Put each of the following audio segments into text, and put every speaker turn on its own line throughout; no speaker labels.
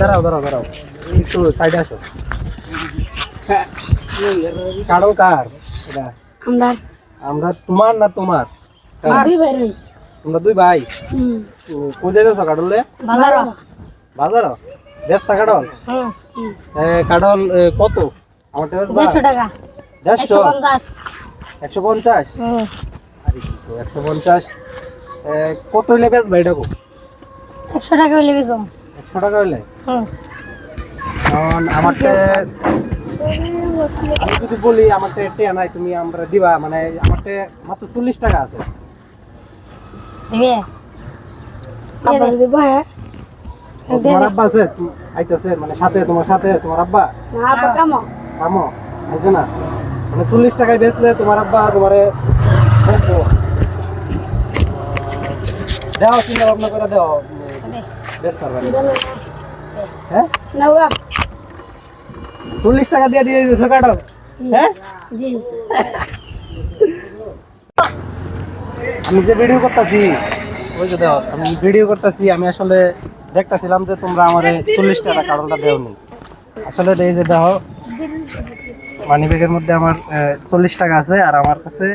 দাঁড়াও দাঁড়াও দাঁড়াও, একটু সাইডে আসো। কাড়ল কার এটা?
আমরা
আমরা তোমার না তোমার?
দুই ভাই রই।
তোমরা দুই ভাই কোথায় যাচ্ছ কাটলে?
বাজার।
বাজার ব্যস্ত কাটল? কাটল কত? আমার
150 টাকা।
150? 150?
150।
আরে কি তো 150 কত হইলে বেশ ভাই ডাকো?
100 টাকা হইলে বেচো।
100 টাকা হইলে? কারণ আমারটা আমি যদি বলি আমারটা টেয়া নাই, তুমি আমরা দিবা, মানে আমারটা মাত্র 40 টাকা আছে।
দিবে? আব্বা দিব হ্যাঁ।
তোমার আব্বা আছে আইতাছে, মানে সাথে তোমার সাথে তোমার আব্বা?
না আব্বা কামো।
কামো আছে না, মানে 40 টাকায় বেচলে তোমার আব্বা তোমারে দেখবো। দাও, চিন্তা ভাবনা করে দাও, বেশ পারবা না। হ্যাঁ
নাও
40 টাকা দিয়ে দিয়ে দিয়েছো কাটো? হ্যাঁ
জি।
আমি যে ভিডিও করতেছি, ওই যে দাও, আমি ভিডিও করতেছি, আমি আসলে দেখতেছিলাম যে তোমরা আমারে 40 টাকা কারণটা দেওনি। আসলে এই যে দেখো মানি ব্যাগের মধ্যে আমার 40 টাকা আছে, আর আমার কাছে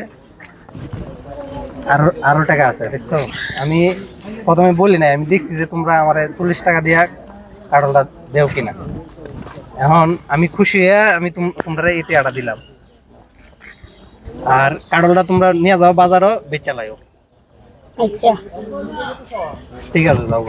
আরো টাকা আছে, দেখছো? আমি প্রথমে বলি না, আমি দেখছি যে তোমরা আমার 40 টাকা দিয়া কারণটা দেও কিনা। এখন আমি খুশি হয়ে আমি তোমরা এই টাকাটা দিলাম, আর কারণটা তোমরা নিয়ে যাও বাজারও বেচা লাইও।
আচ্ছা
ঠিক আছে, যাও।